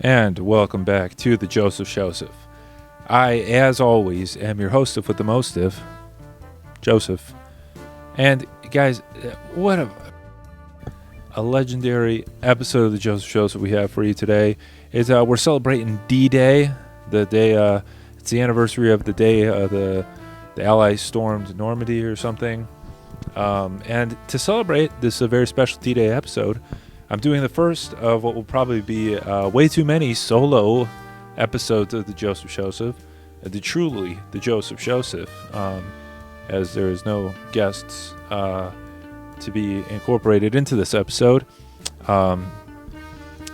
And welcome back to the Joseph Showseph. I, as always, am your hostess with the mostest, Joseph. And guys, what a legendary episode of the Joseph Showseph we have for you today. Is we're celebrating D-Day, the day. It's the anniversary of the day the Allies stormed Normandy or something. And to celebrate this very special D-Day episode, I'm doing the first of what will probably be way too many solo episodes of the Joseph Showseph, the Joseph Showseph, as there is no guests to be incorporated into this episode,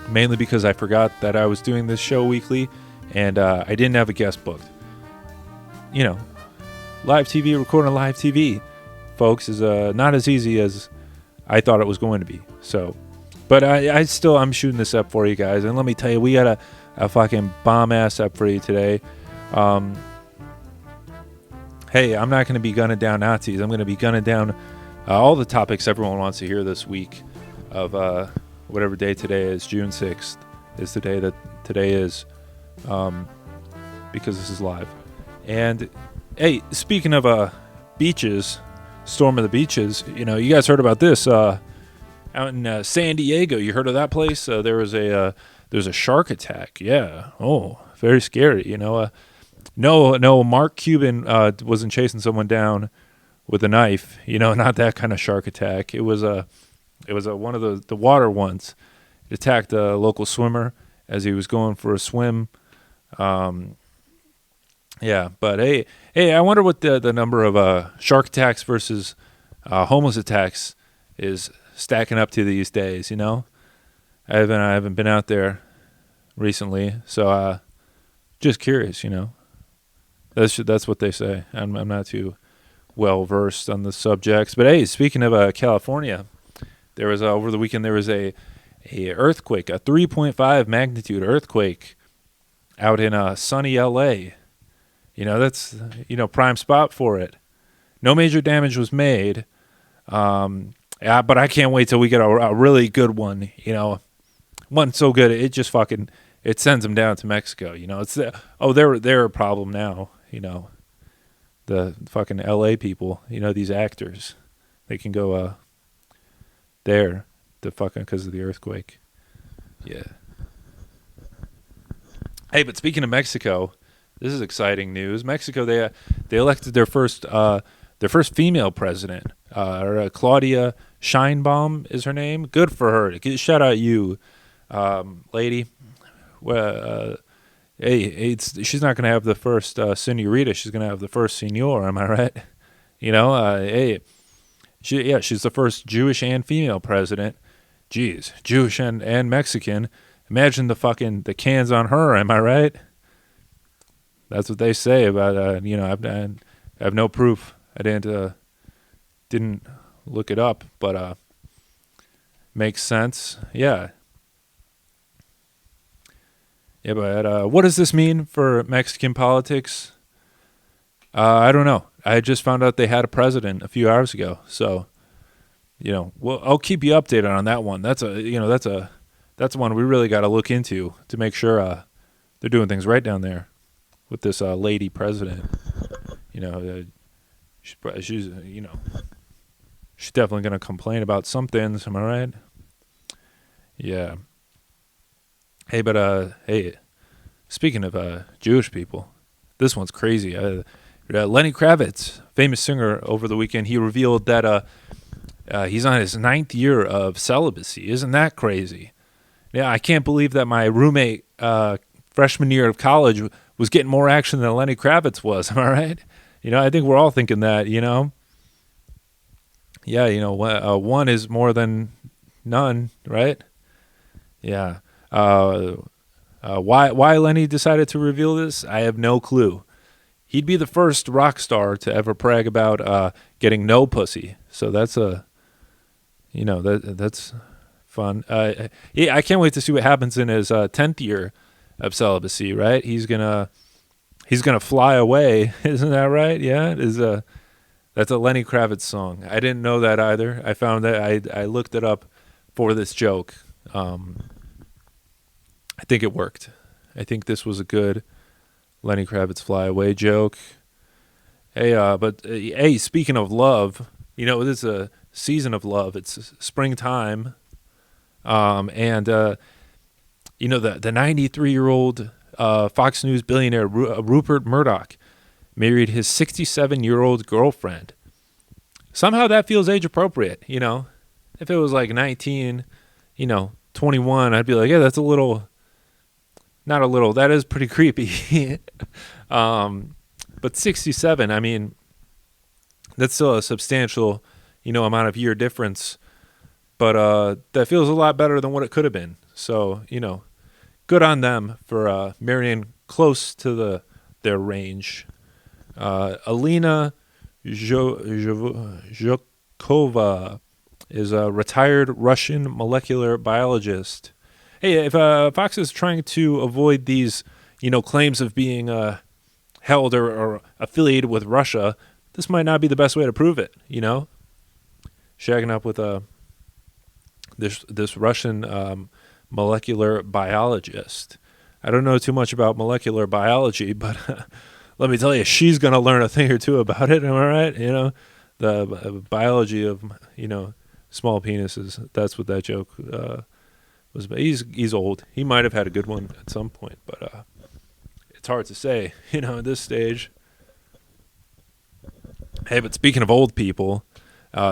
mainly because I forgot that I was doing this show weekly, and I didn't have a guest booked. You know, live TV, recording live TV, folks, is not as easy as I thought it was going to be, so... But I'm shooting this up for you guys, and let me tell you, we got a fucking bomb-ass up for you today. Hey, I'm not going to be gunning down Nazis. I'm going to be gunning down all the topics everyone wants to hear this week of whatever day today is. June 6th is the day that today is, because this is live. And, hey, speaking of beaches, storm of the beaches, you know, you guys heard about this, out in San Diego. You heard of that place? There's a shark attack. Yeah. Oh, very scary. You know, no, Mark Cuban wasn't chasing someone down with a knife. You know, not that kind of shark attack. It was one of the water ones. It attacked a local swimmer as he was going for a swim. Yeah, but hey, I wonder what the number of shark attacks versus homeless attacks is stacking up to these days. You know, I haven't been out there recently, so just curious. You know, that's what they say. I'm not too well versed on the subjects, but hey, speaking of California, there was over the weekend there was a earthquake, a 3.5 magnitude earthquake out in sunny LA. You know, that's prime spot for it. No major damage was made. Yeah, but I can't wait till we get a really good one. You know, one so good it just it sends them down to Mexico. You know, they're a problem now. You know, the fucking L.A. people. You know, these actors, they can go there to fucking because of the earthquake. Yeah. Hey, but speaking of Mexico, this is exciting news. Mexico, they elected their first female president. Claudia Sheinbaum is her name. Good for her. Shout out you, lady. Well, hey, she's not gonna have the first señorita. She's gonna have the first senor. Am I right? You know, hey, she's the first Jewish and female president. Jeez, Jewish and Mexican. Imagine the cans on her. Am I right? That's what they say about I have no proof. I didn't look it up, but makes sense. Yeah. Yeah, but what does this mean for Mexican politics? I don't know. I just found out they had a president a few hours ago, so well, I'll keep you updated on that one. That's one we really got to look into to make sure they're doing things right down there with this lady president. She's definitely going to complain about some things. Am I right? Yeah. Hey, but hey, speaking of Jewish people, this one's crazy. Lenny Kravitz, famous singer, over the weekend, he revealed that he's on his 9th year of celibacy. Isn't that crazy? Yeah, I can't believe that my roommate freshman year of college was getting more action than Lenny Kravitz was. Am I right? I think we're all thinking that, Yeah, one is more than none, right? Yeah. Why Lenny decided to reveal this, I have no clue. He'd be the first rock star to ever brag about getting no pussy. So that's that's fun. Yeah, I can't wait to see what happens in his 10th year of celibacy, right? He's gonna fly away, isn't that right? Yeah, that's a Lenny Kravitz song. I didn't know that either. I found that I looked it up for this joke. I think it worked. I think this was a good Lenny Kravitz fly away joke. Hey, hey, speaking of love, this is a season of love. It's springtime, and the 93-year-old Fox News billionaire Rupert Murdoch married his 67-year-old girlfriend. Somehow that feels age appropriate. If it was like 19, 21, I'd be like, yeah, that's a little. Not a little. That is pretty creepy. But 67, I mean, that's still a substantial, amount of year difference. But that feels a lot better than what it could have been. So, good on them for marrying close to their range. Alina Zhukova is a retired Russian molecular biologist. Hey, if Fox is trying to avoid these, claims of being held or affiliated with Russia, this might not be the best way to prove it. Shagging up with this Russian molecular biologist. I don't know too much about molecular biology, but let me tell you, she's gonna learn a thing or two about it. Am I right? The biology of small penises. That's what that joke. He's old. He might have had a good one at some point, but it's hard to say, at this stage. Hey, but speaking of old people,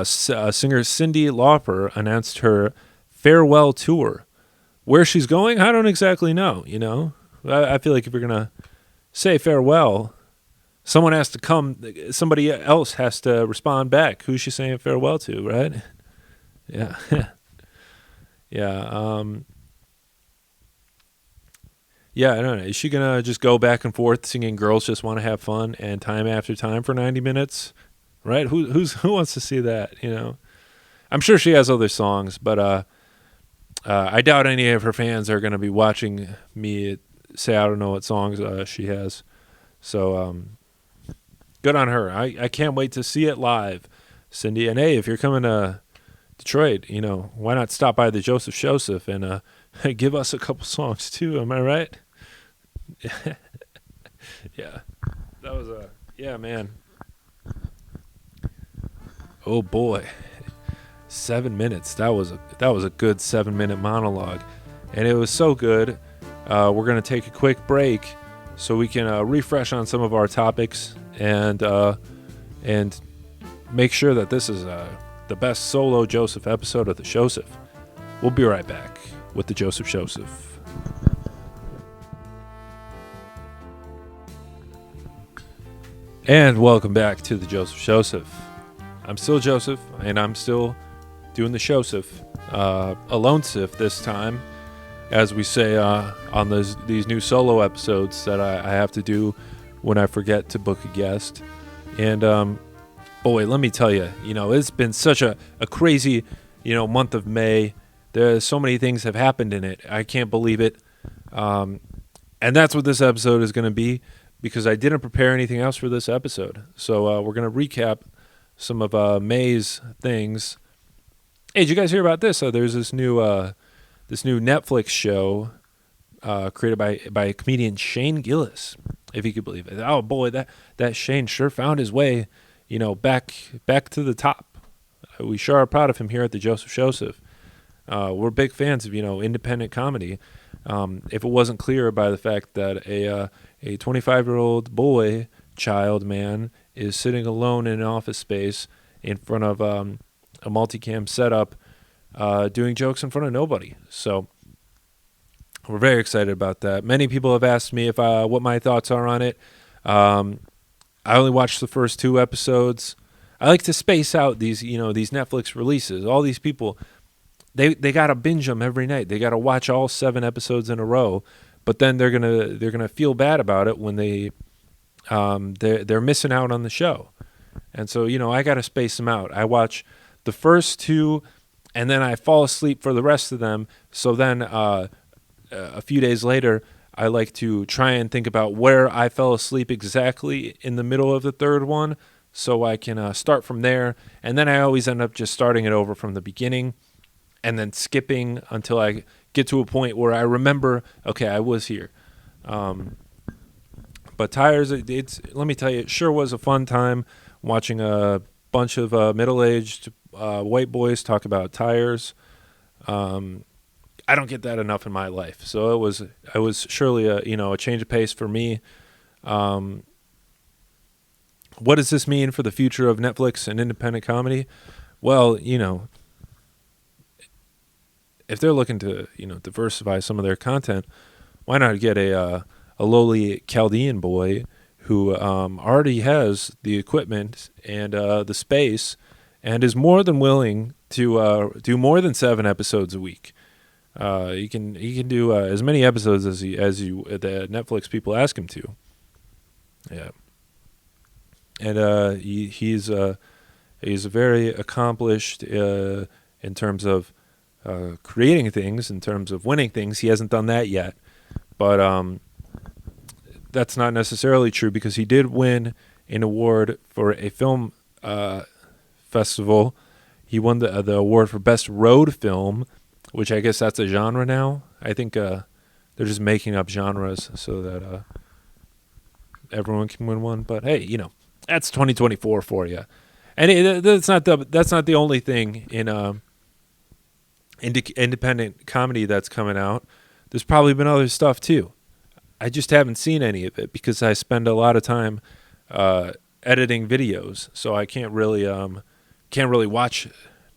singer Cindy Lauper announced her farewell tour. Where she's going, I don't exactly know, I feel like if you're going to say farewell, someone has to come, somebody else has to respond back. Who's she saying farewell to, right? Yeah. Yeah, I don't know. Is she gonna just go back and forth singing "Girls Just Want to Have Fun" and "Time After Time" for 90 minutes? Right? Who wants to see that? I'm sure she has other songs, but I doubt any of her fans are gonna be watching me say I don't know what songs she has. So good on her. I can't wait to see it live, Cindy. And hey, if you're coming to Detroit, why not stop by the Joseph Showseph and give us a couple songs too? Am I right? Yeah, that was man. Oh boy, 7 minutes. That was a good 7-minute monologue, and it was so good. We're gonna take a quick break so we can refresh on some of our topics and make sure that this is the best solo Joseph episode of the Showseph. We'll be right back with the Joseph Showseph. And welcome back to the Joseph Showseph. I'm still Joseph, and I'm still doing the Showseph, alone-sif this time, as we say on these new solo episodes that I have to do when I forget to book a guest. And boy, let me tell you, it's been such a crazy, month of May. There's so many things have happened in it. I can't believe it. And that's what this episode is going to be, because I didn't prepare anything else for this episode. So we're going to recap some of May's things. Hey, did you guys hear about this? There's this new Netflix show created by comedian Shane Gillis, if you could believe it. Oh boy, that Shane sure found his way, back to the top. We sure are proud of him here at the Joseph Showseph. We're big fans of independent comedy. If it wasn't clear by the fact that a 25-year-old child man is sitting alone in an office space in front of a multicam setup, doing jokes in front of nobody. So we're very excited about that. Many people have asked me if what my thoughts are on it. I only watched the first 2 episodes. I like to space out these Netflix releases. All these people, they gotta binge them every night. They gotta watch all 7 episodes in a row. But then they're gonna feel bad about it when they're missing out on the show. And so I gotta space them out. I watch the first 2, and then I fall asleep for the rest of them. So then a few days later, I like to try and think about where I fell asleep exactly in the middle of the 3rd one, so I can start from there. And then I always end up just starting it over from the beginning and then skipping until I get to a point where I remember, okay, I was here. But Tires, it's let me tell you, it sure was a fun time watching a bunch of middle-aged white boys talk about tires. I don't get that enough in my life, so it was surely a change of pace for me. What does this mean for the future of Netflix and independent comedy? Well, if they're looking to diversify some of their content, why not get a lowly Chaldean boy who already has the equipment and the space, and is more than willing to do more than 7 episodes a week. He can do as many episodes as the Netflix people ask him to. Yeah, and he's very accomplished in terms of creating things, in terms of winning things. He hasn't done that yet, but that's not necessarily true, because he did win an award for a film festival. He won the award for Best Road Film, which I guess that's a genre now. I think they're just making up genres so that everyone can win one. But hey, that's 2024 for you. And that's not the only thing in independent comedy that's coming out. There's probably been other stuff too. I just haven't seen any of it because I spend a lot of time editing videos, so I can't really watch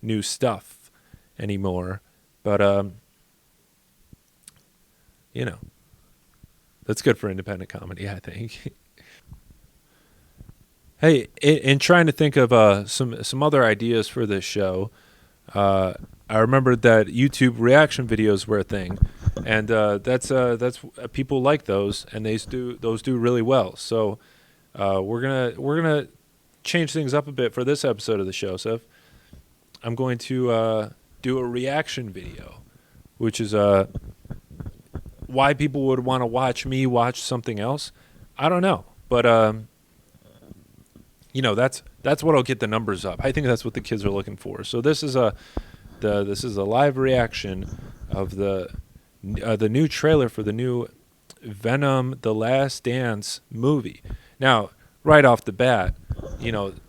new stuff anymore. But that's good for independent comedy, I think. Hey, in trying to think of some other ideas for this show, I remembered that YouTube reaction videos were a thing, and that's people like those, and those do really well. So we're gonna change things up a bit for this episode of the Showseph. I'm going to do a reaction video, which is why people would want to watch me watch something else. I don't know, but that's what'll get the numbers up. I think that's what the kids are looking for. So this is a live reaction of the new trailer for the new Venom: The Last Dance movie. Now, right off the bat,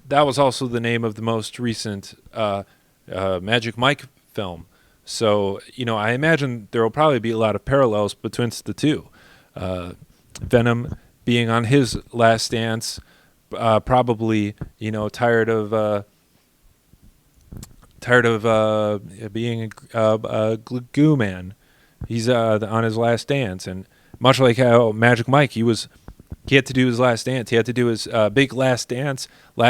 that was also the name of the most recent Magic Mike film. So, I imagine there will probably be a lot of parallels between the two. Venom being on his last dance, probably, tired of being a goo man. He's on his last dance, and much like how Magic Mike, he had to do his last dance. He had to do his big last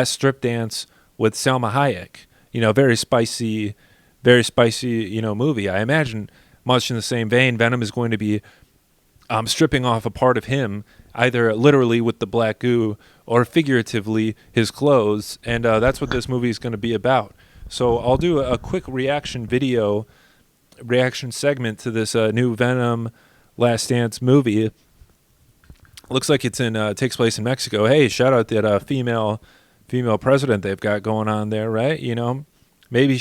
strip dance with Salma Hayek. Very spicy, movie. I imagine, much in the same vein, Venom is going to be stripping off a part of him, either literally with the black goo or figuratively his clothes, and that's what this movie is going to be about. So I'll do a quick reaction segment to this new Venom Last Dance movie. Looks like it's takes place in Mexico. Hey, shout out that female president they've got going on there, right? Maybe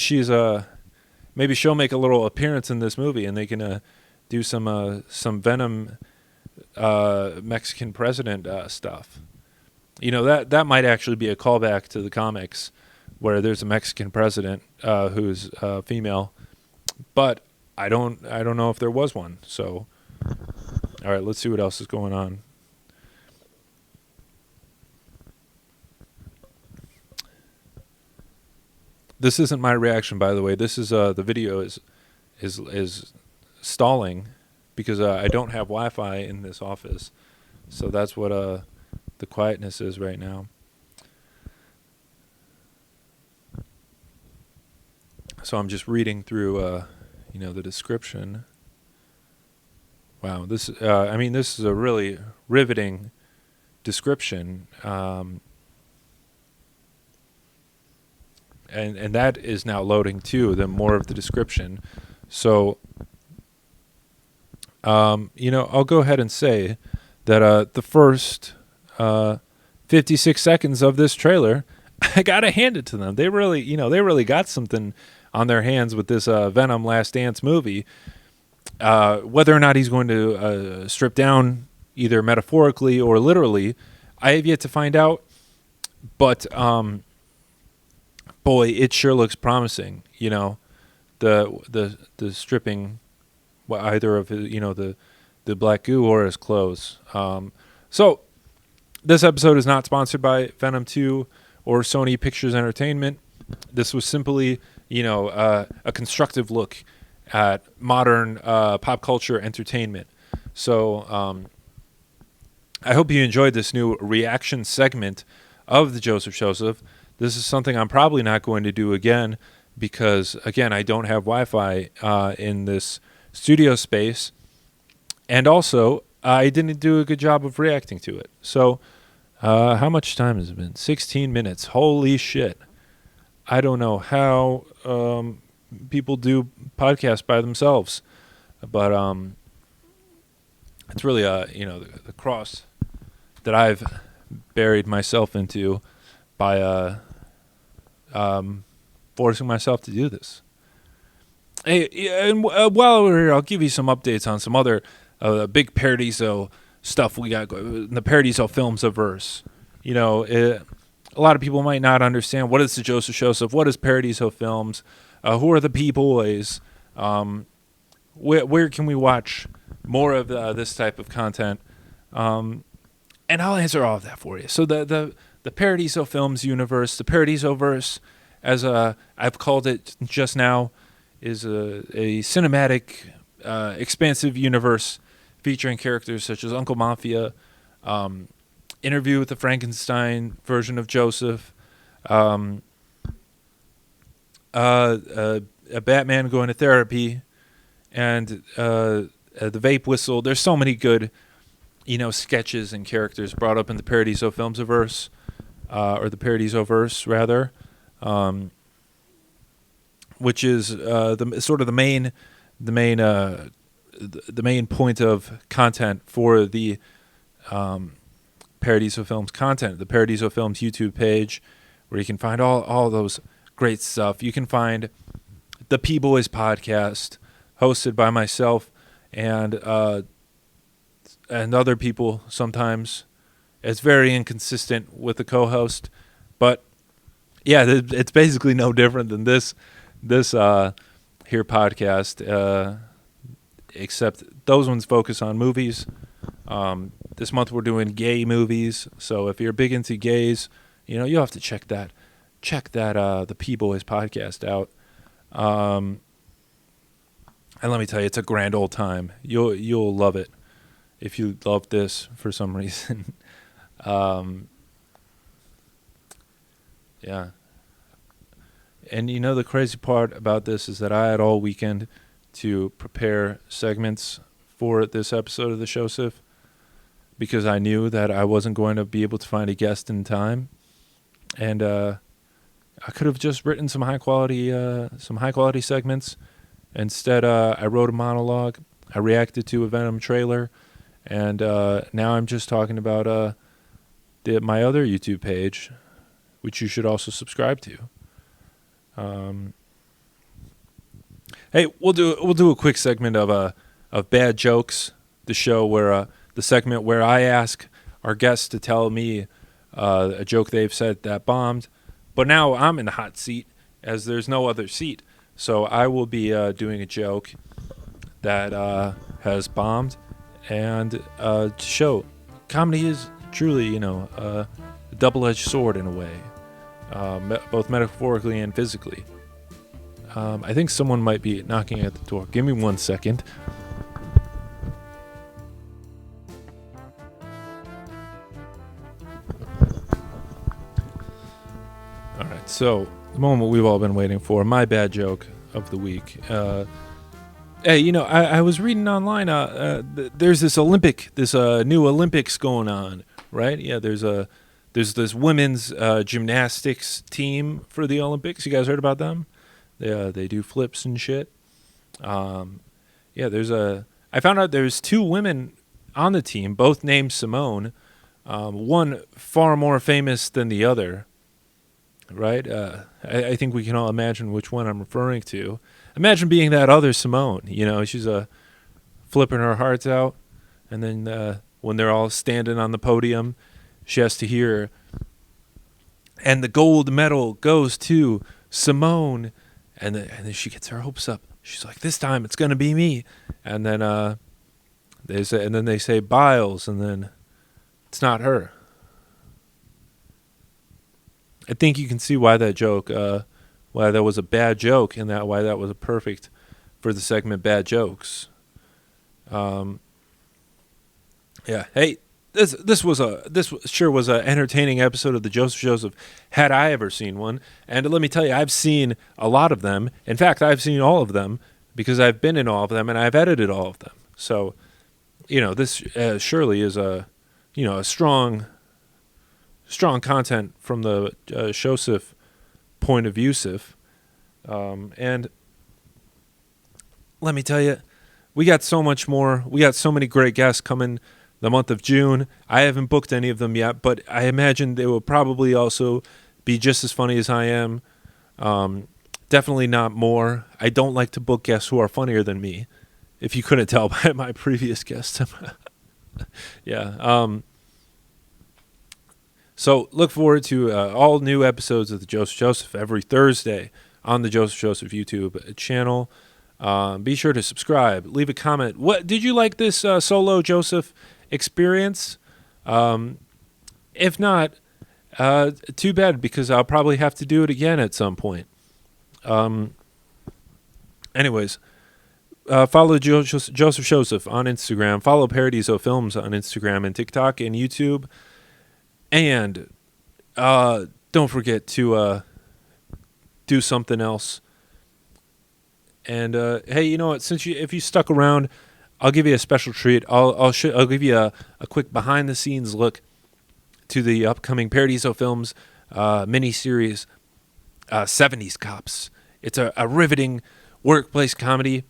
maybe she'll make a little appearance in this movie, and they can do some Venom Mexican president stuff. That might actually be a callback to the comics, where there's a Mexican president who's female, but I don't know if there was one. So, all right, let's see what else is going on. This isn't my reaction, by the way. This is the video is stalling because I don't have Wi-Fi in this office, so that's what the quietness is right now. So I'm just reading through, the description. Wow, this is a really riveting description, and that is now loading too. The more of the description. So, I'll go ahead and say that the first 56 seconds of this trailer, I gotta hand it to them. They really got something on their hands with this Venom Last Dance movie. Whether or not he's going to strip down either metaphorically or literally, I have yet to find out. But boy, it sure looks promising. The stripping, either of his, the black goo or his clothes. So this episode is not sponsored by Venom 2 or Sony Pictures Entertainment. This was simply, a constructive look at modern pop culture entertainment. So I hope you enjoyed this new reaction segment of the Joseph Showseph. This is something I'm probably not going to do again because, again, I don't have Wi-Fi in this studio space. And also, I didn't do a good job of reacting to it. So how much time has it been? 16 minutes. Holy shit. I don't know how people do podcasts by themselves. But it's really, the cross that I've buried myself into by forcing myself to do this. Hey, and while we're here, I'll give you some updates on some other big Paradizo stuff we got going. The Paradizo Films averse. A lot of people might not understand what is the Joseph Showseph, what is Paradizo Films, who are the P-Boys, where can we watch more of this type of content, and I'll answer all of that for you. So the Paradizo Films universe, the Paradizo-verse, as I've called it just now, is a cinematic, expansive universe featuring characters such as Uncle Mafia, Interview with the Frankenstein version of Joseph, a Batman going to therapy, and the vape whistle. There's so many good, sketches and characters brought up in the Paradizo Films-averse, or the Paradizo-verse rather, which is the main point of content for the Paradizo Films content, the Paradizo Films YouTube page, where you can find all those great stuff. You can find the P-Boys podcast, hosted by myself and other people sometimes. It's very inconsistent with the co-host, but yeah, it's basically no different than this here podcast, except those ones focus on movies. This month we're doing gay movies, so if you're big into gays, you'll have to check that the P-Boys podcast out. And let me tell you, it's a grand old time. You'll love it if you love this for some reason. Yeah. And the crazy part about this is that I had all weekend to prepare segments for this episode of the Showseph, because I knew that I wasn't going to be able to find a guest in time, and I could have just written some high quality segments. Instead, I wrote a monologue. I reacted to a Venom trailer, and now I'm just talking about my other YouTube page, which you should also subscribe to. Hey, we'll do a quick segment of bad jokes. The show where the segment where I ask our guests to tell me a joke they've said that bombed, but now I'm in the hot seat as there's no other seat. So I will be doing a joke that has bombed, and to show comedy is truly, a double-edged sword in a way, both metaphorically and physically. I think someone might be knocking at the door. Give me 1 second. All right, so the moment we've all been waiting for, my bad joke of the week. Hey, I was reading online. There's this new Olympics going on, right? Yeah, there's this women's gymnastics team for the Olympics. You guys heard about them? They do flips and shit. I found out there's 2 women on the team, both named Simone. One far more famous than the other. Right? I think we can all imagine which one I'm referring to. Imagine being that other Simone. She's a flipping her hearts out. And then when they're all standing on the podium, she has to hear, and the gold medal goes to Simone. And then she gets her hopes up. She's like, this time it's going to be me. And then they say Biles, and then it's not her. I think you can see why that joke, why that was a bad joke, and why that was a perfect for the segment Bad Jokes. Yeah. Hey, this sure was an entertaining episode of the Joseph Showseph, had I ever seen one. And let me tell you, I've seen a lot of them. In fact, I've seen all of them because I've been in all of them and I've edited all of them. So, this surely is a strong content from the Showseph point of view. And let me tell you, we got so much more. We got so many great guests coming the month of June. I haven't booked any of them yet, but I imagine they will probably also be just as funny as I am. Definitely not more. I don't like to book guests who are funnier than me, if you couldn't tell by my previous guests. Yeah. So look forward to all new episodes of the Joseph Showseph every Thursday on the Joseph Showseph YouTube channel. Be sure to subscribe. Leave a comment. What did you like this solo Joseph experience? If not, too bad, because I'll probably have to do it again at some point. Anyways, follow Joseph Showseph on Instagram. Follow Paradizo Films on Instagram and TikTok and YouTube. And don't forget to do something else. And hey, you know what? If you stuck around, I'll give you a special treat. I'll give you a quick behind the scenes look to the upcoming Paradizo Films miniseries, 70s Cops. It's a riveting workplace comedy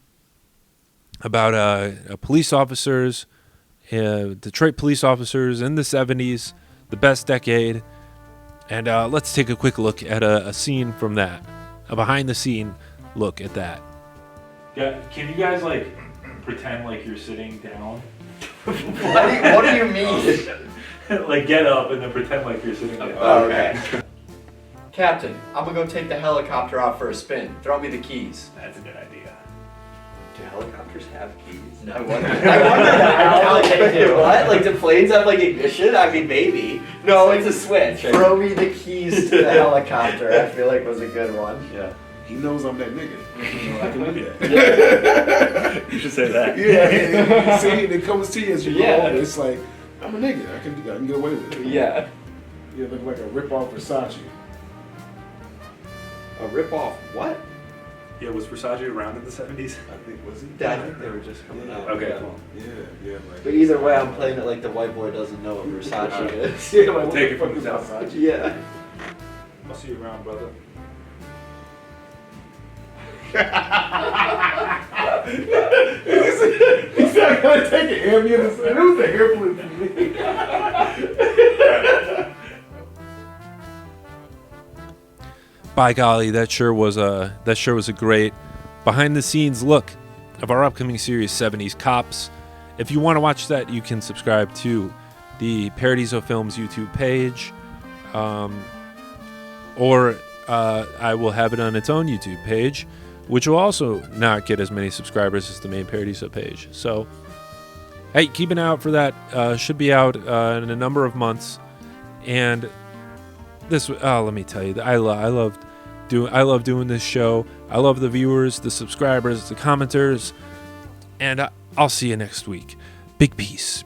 about police officers, Detroit police officers in the 70s, the best decade. And let's take a quick look at a scene from that, a behind the scene look at that. Yeah, can you guys pretend like you're sitting down? What do you mean? Get up and then pretend like you're sitting down. Oh, okay. Captain, I'm gonna go take the helicopter out for a spin. Throw me the keys. That's a good idea. Do helicopters have keys? No. I wonder how they do. What? Do planes have ignition? I mean, maybe. No, it's a switch. Throw me the keys to the helicopter. I feel like was a good one. Yeah. He knows I'm that nigga. I can do that. You should say that. Yeah, see, it comes to you as you go Yeah. on. It's like, I'm a nigga. I can get away with it. Yeah. You look like a rip-off Versace. A rip-off what? Yeah, was Versace around in the 70s? I think, was he? I think they were just coming out. Okay, Yeah. cool. Yeah. But either way, I'm playing it like the white boy doesn't know what Versace is. Yeah, like, Take it what from the the fuck is south. Versace? Yeah. I'll see you around, brother. He's not gonna take an ambulance. It was the airplane for me. By golly, that sure was a great behind the scenes look of our upcoming series 70s Cops. If you want to watch that, you can subscribe to the Paradizo Films YouTube page, or I will have it on its own YouTube page, which will also not get as many subscribers as the main Paradizo page. So, hey, keep an eye out for that. Should be out in a number of months. And this, let me tell you, I love doing this show. I love the viewers, the subscribers, the commenters, and I'll see you next week. Big peace.